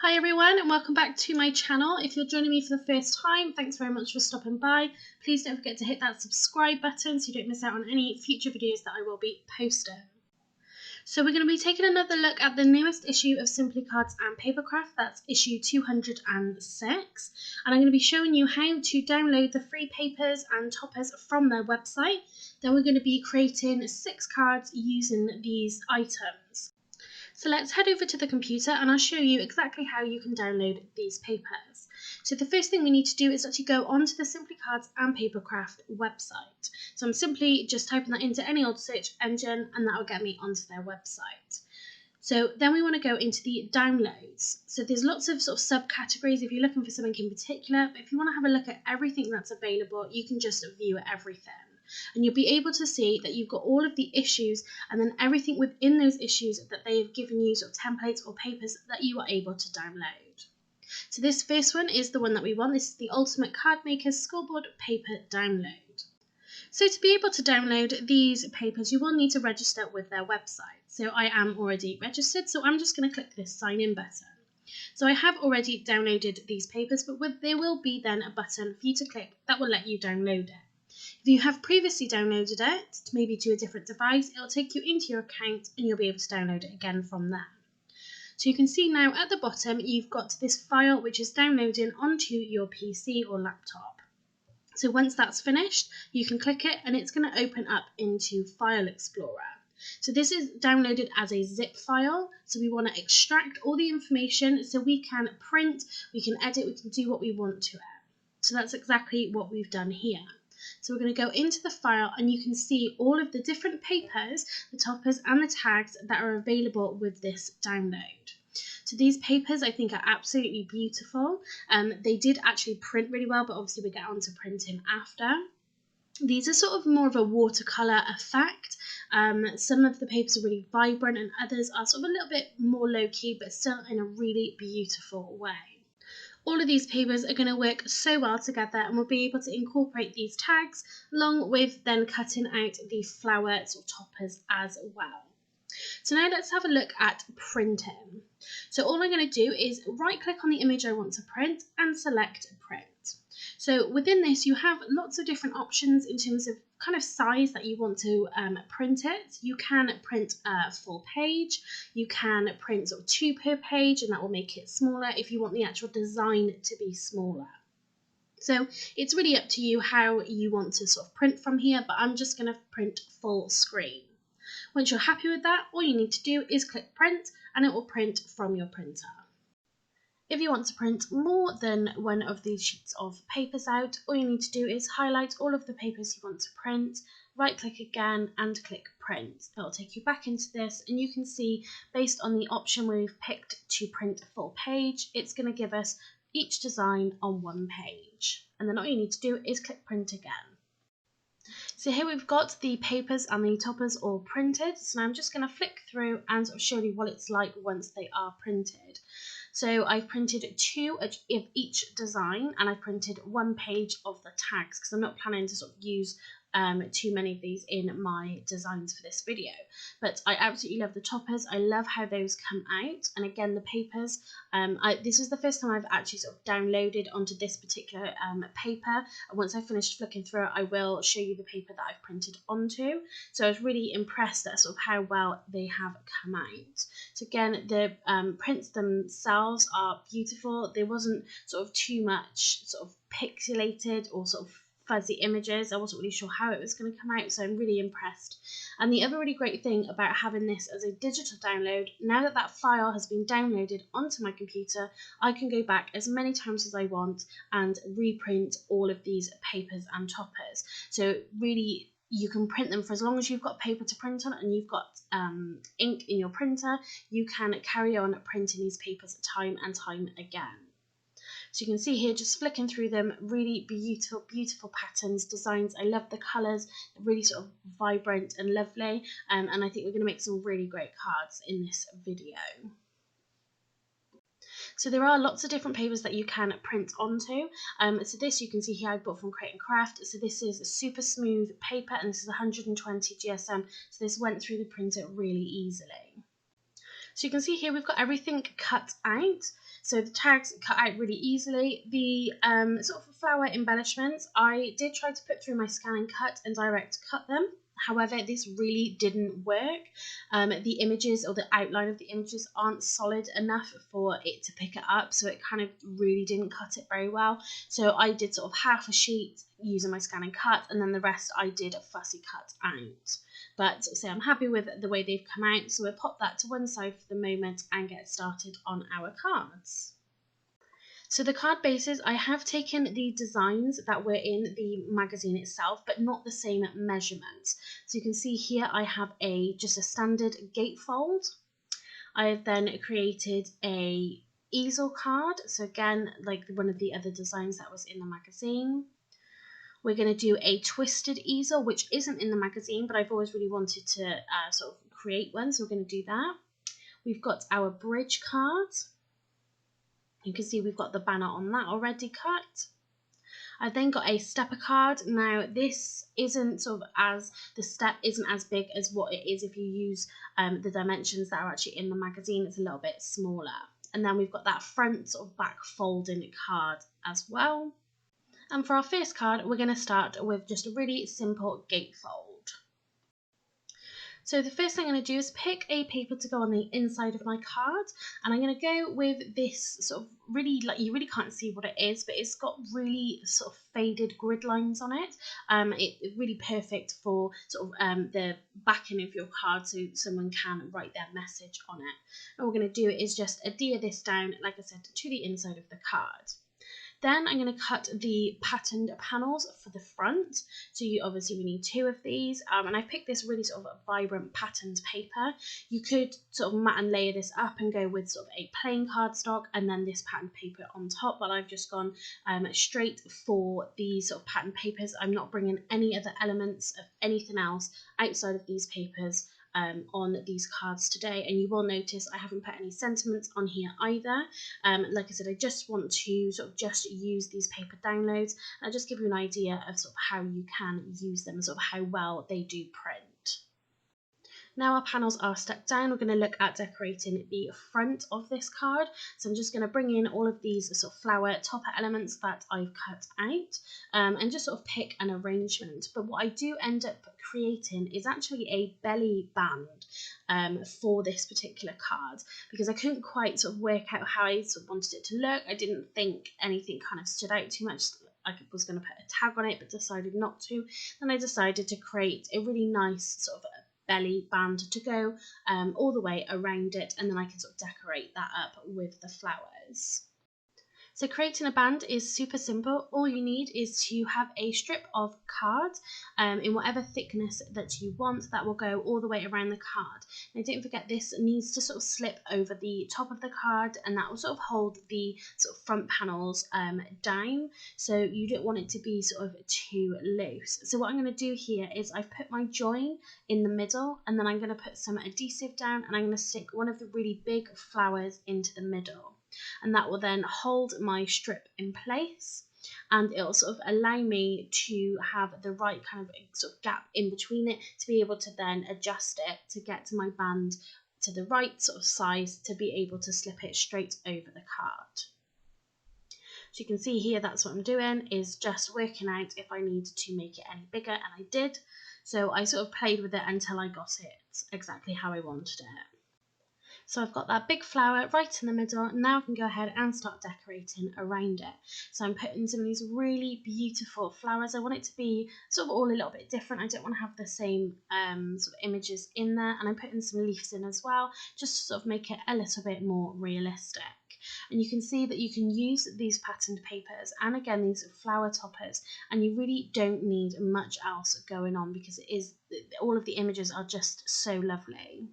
Hi everyone and welcome back to my channel. If you're joining me for the first time, thanks very much for stopping by. Please don't forget to hit that subscribe button so you don't miss out on any future videos that I will be posting. So we're going to be taking another look at the newest issue of Simply Cards and Papercraft, that's issue 206. And I'm going to be showing you how to download the free papers and toppers from their website. Then we're going to be creating 6 cards using these items. So let's head over to the computer and I'll show you exactly how you can download these papers. So the first thing we need to do is actually go onto the Simply Cards and Papercraft website. So I'm simply just typing that into any old search engine and that will get me onto their website. So then we want to go into the downloads. So there's lots of sort of subcategories if you're looking for something in particular, but if you want to have a look at everything that's available, you can just view everything. And you'll be able to see that you've got all of the issues and then everything within those issues that they've given you, sort of templates or papers that you are able to download. So this first one is the one that we want. This is the Ultimate Card Maker's Scoreboard Paper Download. So to be able to download these papers, you will need to register with their website. So I am already registered, so I'm just going to click this sign in button. So I have already downloaded these papers, but there will be then a button for you to click that will let you download it. If you have previously downloaded it, maybe to a different device, it'll take you into your account and you'll be able to download it again from there. So you can see now at the bottom, you've got this file which is downloading onto your PC or laptop. So once that's finished, you can click it and it's going to open up into File Explorer. So this is downloaded as a zip file. So we want to extract all the information so we can print, we can edit, we can do what we want to it. So that's exactly what we've done here. So we're going to go into the file and you can see all of the different papers, the toppers and the tags that are available with this download. So these papers I think are absolutely beautiful. They did actually print really well, but obviously we get on to printing after. These are sort of more of a watercolour effect. Some of the papers are really vibrant and others are sort of a little bit more low-key, but still in a really beautiful way. All of these papers are going to work so well together and we'll be able to incorporate these tags along with then cutting out the flower sort of toppers as well. So now let's have a look at printing. So all I'm going to do is right click on the image I want to print and select print. So within this you have lots of different options in terms of kind of size that you want to print it. You can print a full page, you can print sort of 2 per page and that will make it smaller if you want the actual design to be smaller. So it's really up to you how you want to sort of print from here, but I'm just going to print full screen. Once you're happy with that, all you need to do is click print and it will print from your printer. If you want to print more than one of these sheets of papers out, all you need to do is highlight all of the papers you want to print, right click again and click print. It will take you back into this and you can see based on the option we've picked to print a full page, it's going to give us each design on one page. And then all you need to do is click print again. So here we've got the papers and the toppers all printed. So now I'm just going to flick through and sort of show you what it's like once they are printed. So I've printed 2 of each design and I've printed 1 page of the tags because I'm not planning to sort of use too many of these in my designs for this video. But I absolutely love the toppers. I love how those come out, and again the papers, this is the first time I've actually sort of downloaded onto this particular paper, and once I finished flicking through it I will show you the paper that I've printed onto. So I was really impressed at sort of how well they have come out. So again the prints themselves are beautiful. There wasn't sort of too much sort of pixelated or sort of fuzzy images. I wasn't really sure how it was going to come out, so I'm really impressed. And the other really great thing about having this as a digital download, now that that file has been downloaded onto my computer, I can go back as many times as I want and reprint all of these papers and toppers. So really you can print them for as long as you've got paper to print on and you've got ink in your printer. You can carry on printing these papers time and time again. So you can see here, just flicking through them, really beautiful, beautiful patterns, designs. I love the colours, really sort of vibrant and lovely. And I think we're going to make some really great cards in this video. So there are lots of different papers that you can print onto. So this you can see here I bought from Cards and Papercraft. So this is a super smooth paper and this is 120 GSM. So this went through the printer really easily. So you can see here we've got everything cut out. So the tags cut out really easily. The sort of flower embellishments, I did try to put through my scan and cut and direct cut them. However, this really didn't work. The images or the outline of the images aren't solid enough for it to pick it up, so it kind of really didn't cut it very well. So I did sort of half a sheet using my scan and cut, and then the rest I did a fussy cut out. But so I'm happy with the way they've come out, so we'll pop that to one side for the moment and get started on our cards. So the card bases, I have taken the designs that were in the magazine itself, but not the same measurements. So you can see here I have just a standard gatefold. I have then created a easel card. So again, like one of the other designs that was in the magazine. We're going to do a twisted easel, which isn't in the magazine, but I've always really wanted to sort of create one, so we're going to do that. We've got our bridge card. You can see we've got the banner on that already cut. I've then got a stepper card. Now this isn't the step isn't as big as what it is if you use the dimensions that are actually in the magazine. It's a little bit smaller. And then we've got that front sort of back folding card as well. And for our first card, we're going to start with just a really simple gatefold. So the first thing I'm going to do is pick a paper to go on the inside of my card, and I'm going to go with this sort of really, like, you really can't see what it is, but it's got really sort of faded grid lines on it. It's really perfect for sort of the backing of your card, so someone can write their message on it. And what we're going to do is just adhere this down, like I said, to the inside of the card. Then I'm going to cut the patterned panels for the front. So we need 2 of these. And I picked this really sort of vibrant patterned paper. You could sort of mat and layer this up and go with sort of a plain cardstock and then this patterned paper on top. But I've just gone straight for these sort of patterned papers. I'm not bringing any other elements of anything else outside of these papers on these cards today, and you will notice I haven't put any sentiments on here either. Like I said, I just want to sort of just use these paper downloads and just give you an idea of sort of how you can use them, sort of how well they do print. Now our panels are stuck down, we're going to look at decorating the front of this card. So I'm just going to bring in all of these sort of flower topper elements that I've cut out and just sort of pick an arrangement. But what I do end up creating is actually a belly band for this particular card, because I couldn't quite sort of work out how I sort of wanted it to look. I didn't think anything kind of stood out too much. I was going to put a tag on it, but decided not to. Then I decided to create a really nice sort of belly band to go all the way around it, and then I can sort of decorate that up with the flowers. So creating a band is super simple. All you need is to have a strip of card in whatever thickness that you want that will go all the way around the card. Now don't forget, this needs to sort of slip over the top of the card, and that will sort of hold the sort of front panels down, so you don't want it to be sort of too loose. So what I'm going to do here is I've put my join in the middle, and then I'm going to put some adhesive down, and I'm going to stick one of the really big flowers into the middle. And that will then hold my strip in place, and it'll sort of allow me to have the right kind of sort of gap in between it to be able to then adjust it to get to my band to the right sort of size to be able to slip it straight over the card. So you can see here that's what I'm doing, is just working out if I need to make it any bigger, and I did. So I sort of played with it until I got it exactly how I wanted it. So I've got that big flower right in the middle. Now I can go ahead and start decorating around it. So I'm putting some of these really beautiful flowers. I want it to be sort of all a little bit different. I don't want to have the same sort of images in there. And I'm putting some leaves in as well, just to sort of make it a little bit more realistic. And you can see that you can use these patterned papers and again these flower toppers, and you really don't need much else going on because it is, all of the images are just so lovely.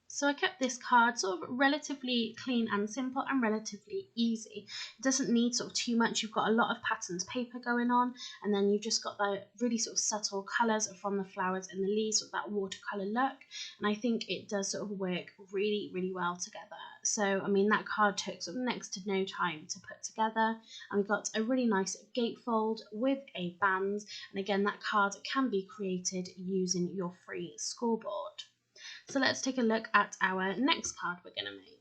So I kept this card sort of relatively clean and simple and relatively easy. It doesn't need sort of too much. You've got a lot of patterned paper going on, and then you've just got the really sort of subtle colours from the flowers and the leaves with that watercolour look. And I think it does sort of work really, really well together. So, I mean, that card took sort of next to no time to put together. And we've got a really nice gatefold with a band. And again, that card can be created using your free scoreboard. So let's take a look at our next card we're going to make.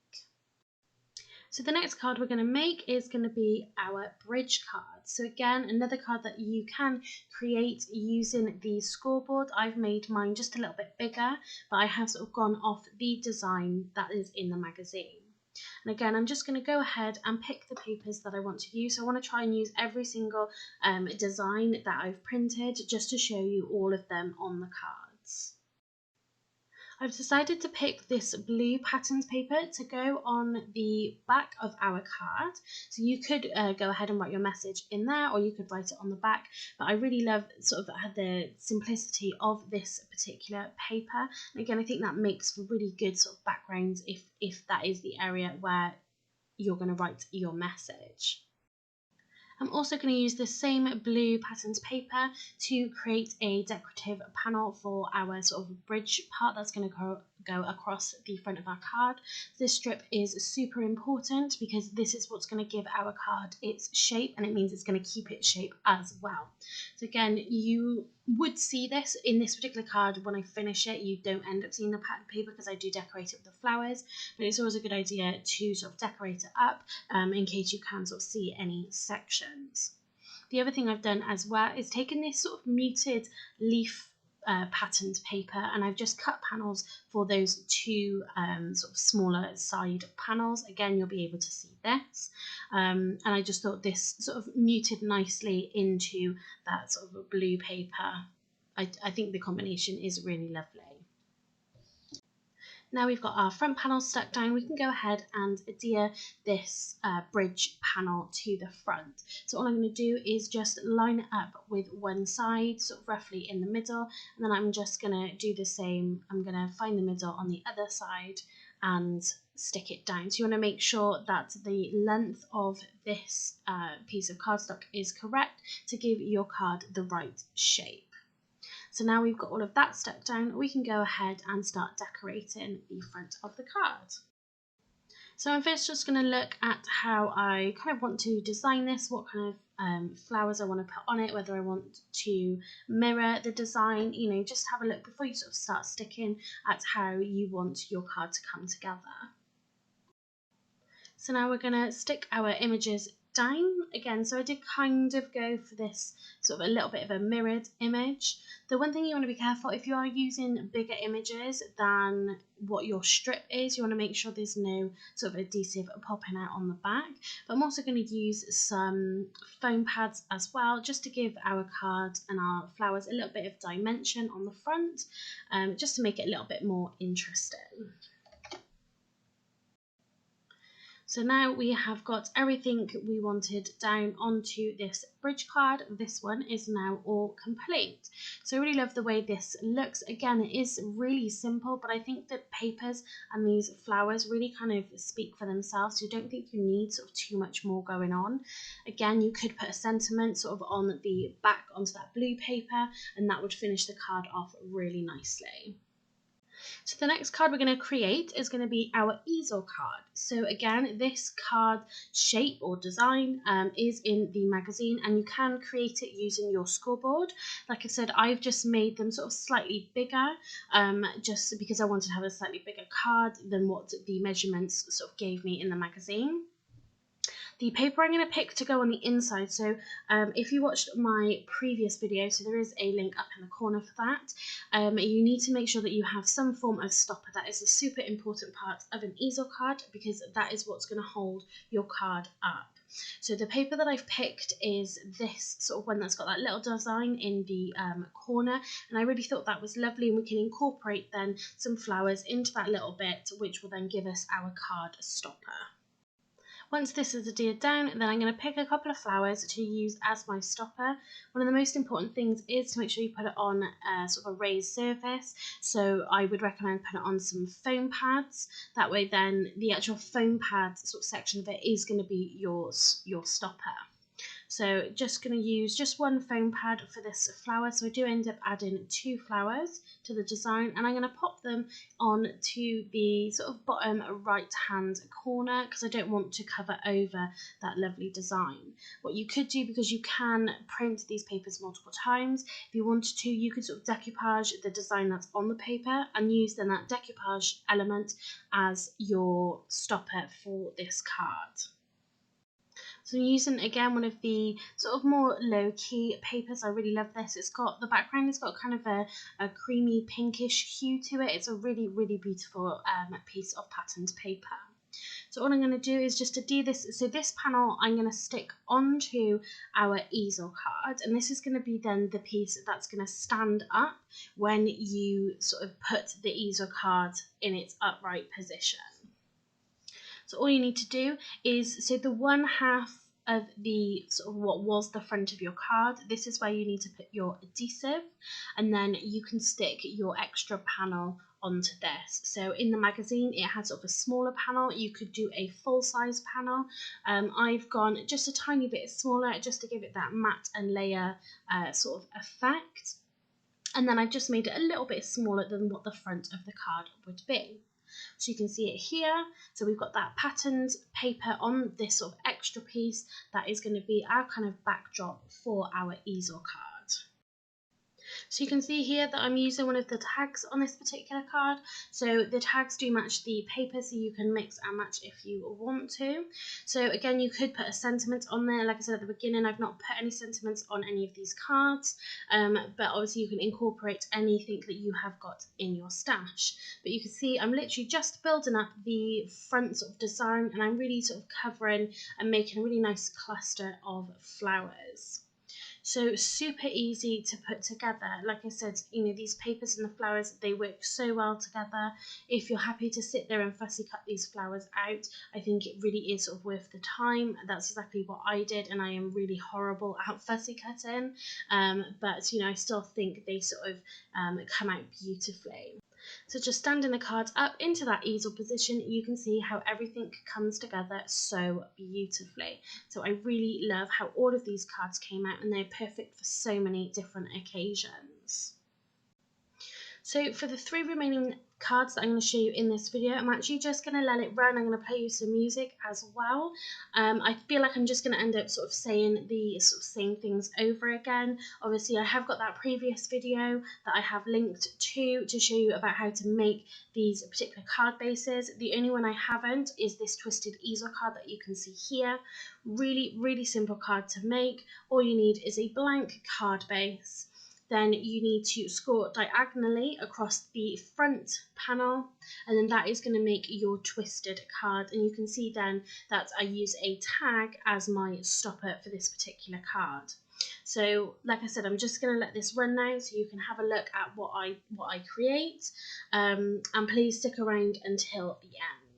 So the next card we're going to make is going to be our bridge card. So again, another card that you can create using the scoreboard. I've made mine just a little bit bigger, but I have sort of gone off the design that is in the magazine. And again, I'm just going to go ahead and pick the papers that I want to use. So I want to try and use every single design that I've printed just to show you all of them on the cards. I've decided to pick this blue patterned paper to go on the back of our card. So you could go ahead and write your message in there, or you could write it on the back. But I really love sort of the simplicity of this particular paper. And again, I think that makes for really good sort of backgrounds if that is the area where you're going to write your message. I'm also going to use the same blue patterned paper to create a decorative panel for our sort of bridge part that's going to go across the front of our card. This strip is super important because this is what's going to give our card its shape, and it means it's going to keep its shape as well. So again, you would see this in this particular card when I finish it. You don't end up seeing the pattern paper because I do decorate it with the flowers, but it's always a good idea to sort of decorate it up in case you can sort of see any sections. The other thing I've done as well is taken this sort of muted leaf patterned paper, and I've just cut panels for those two sort of smaller side panels. Again, you'll be able to see this, and I just thought this sort of muted nicely into that sort of blue paper. I think the combination is really lovely. Now we've got our front panel stuck down, we can go ahead and adhere this bridge panel to the front. So all I'm going to do is just line it up with one side, sort of roughly in the middle, and then I'm just going to do the same. I'm going to find the middle on the other side and stick it down. So you want to make sure that the length of this piece of cardstock is correct to give your card the right shape. So now we've got all of that stuck down, we can go ahead and start decorating the front of the card. So I'm first just going to look at how I kind of want to design this, what kind of flowers I want to put on it, whether I want to mirror the design, you know, just have a look before you sort of start sticking at how you want your card to come together. So now we're going to stick our images down again. So I did kind of go for this sort of a little bit of a mirrored image. The one thing you want to be careful, if you are using bigger images than what your strip is, you want to make sure there's no sort of adhesive popping out on the back. But I'm also going to use some foam pads as well, just to give our card and our flowers a little bit of dimension on the front, just to make it a little bit more interesting. So now we have got everything we wanted down onto this bridge card. This one is now all complete. So I really love the way this looks. Again, it is really simple, but I think the papers and these flowers really kind of speak for themselves. So you don't think you need sort of too much more going on. Again, you could put a sentiment sort of on the back onto that blue paper, and that would finish the card off really nicely. So the next card we're going to create is going to be our easel card. So again, this card shape or design is in the magazine, and you can create it using your scoreboard. Like I said, I've just made them sort of slightly bigger, just because I wanted to have a slightly bigger card than what the measurements sort of gave me in the magazine. The paper I'm going to pick to go on the inside, so if you watched my previous video, so there is a link up in the corner for that, you need to make sure that you have some form of stopper. That is a super important part of an easel card, because that is what's going to hold your card up. So the paper that I've picked is this sort of one that's got that little design in the corner, and I really thought that was lovely, and we can incorporate then some flowers into that little bit, which will then give us our card stopper. Once this is adhered down, then I'm going to pick a couple of flowers to use as my stopper. One of the most important things is to make sure you put it on sort of a raised surface. So I would recommend putting it on some foam pads. That way then the actual foam pad sort of section of it is going to be your stopper. So just going to use just one foam pad for this flower. So I do end up adding 2 flowers to the design, and I'm going to pop them on to the sort of bottom right hand corner because I don't want to cover over that lovely design. What you could do, because you can print these papers multiple times, if you wanted to, you could sort of decoupage the design that's on the paper and use then that decoupage element as your stopper for this card. So I'm using again one of the sort of more low-key papers. I really love this. It's got, the background has got kind of a creamy pinkish hue to it. It's a really, really beautiful piece of patterned paper. So all I'm going to do is just to do this. So this panel I'm going to stick onto our easel card, and this is going to be then the piece that's going to stand up when you sort of put the easel card in its upright position. So all you need to do is, so the one half of the sort of what was the front of your card, this is where you need to put your adhesive, and then you can stick your extra panel onto this. So in the magazine it has sort of a smaller panel. You could do a full size panel. I've gone just a tiny bit smaller just to give it that matte and layer sort of effect, and then I've just made it a little bit smaller than what the front of the card would be. So you can see it here. So we've got that patterned paper on this sort of extra piece that is going to be our kind of backdrop for our easel card. So you can see here that I'm using one of the tags on this particular card. So the tags do match the paper, so you can mix and match if you want to. So again, you could put a sentiment on there. Like I said at the beginning, I've not put any sentiments on any of these cards, but obviously you can incorporate anything that you have got in your stash. But you can see I'm literally just building up the front sort of design, and I'm really sort of covering and making a really nice cluster of flowers. So super easy to put together. Like I said, you know, these papers and the flowers, they work so well together. If you're happy to sit there and fussy cut these flowers out, I think it really is sort of worth the time. That's exactly what I did, and I am really horrible at fussy cutting. But you know, I still think they sort of come out beautifully. So just standing the cards up into that easel position, you can see how everything comes together so beautifully. So I really love how all of these cards came out, and they're perfect for so many different occasions. So for the 3 remaining cards that I'm going to show you in this video, I'm actually just going to let it run. I'm going to play you some music as well. I feel like I'm just going to end up sort of saying the sort of same things over again. Obviously I have got that previous video that I have linked to show you about how to make these particular card bases. The only one I haven't is this twisted easel card that you can see here. Really, really simple card to make. All you need is a blank card base. Then you need to score diagonally across the front panel, and then that is going to make your twisted card. And you can see then that I use a tag as my stopper for this particular card. So like I said, I'm just going to let this run now so you can have a look at what I create, and please stick around until the end.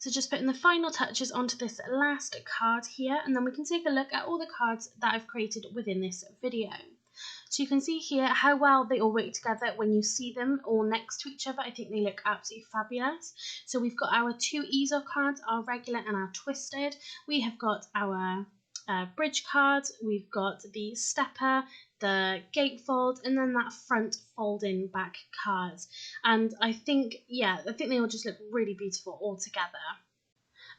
So just putting the final touches onto this last card here, and then we can take a look at all the cards that I've created within this video. So you can see here how well they all work together when you see them all next to each other. I think they look absolutely fabulous. So we've got our 2 easel cards, our regular and our twisted. We have got our bridge cards, we've got the stepper, the gatefold, and then that front folding back cards. And I think they all just look really beautiful all together.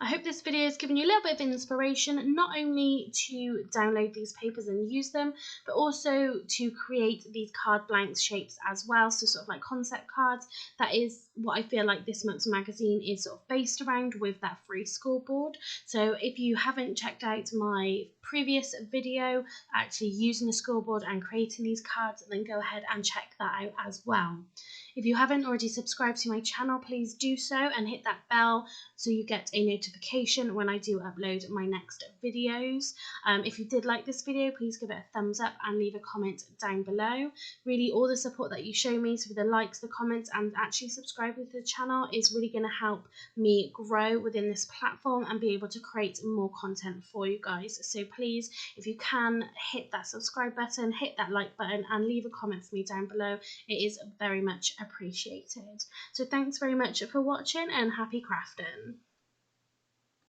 I hope this video has given you a little bit of inspiration, not only to download these papers and use them, but also to create these card blanks shapes as well, so sort of like concept cards. That is what I feel like this month's magazine is sort of based around, with that free scoreboard. So if you haven't checked out my previous video actually using the scoreboard and creating these cards, then go ahead and check that out as well. If you haven't already subscribed to my channel, please do so and hit that bell so you get a notification when I do upload my next videos. If you did like this video, please give it a thumbs up and leave a comment down below. Really, all the support that you show me, so the likes, the comments, and actually subscribing to the channel, is really going to help me grow within this platform and be able to create more content for you guys. So please, if you can, hit that subscribe button, hit that like button, and leave a comment for me down below. It is very much appreciated. So thanks very much for watching, and happy crafting.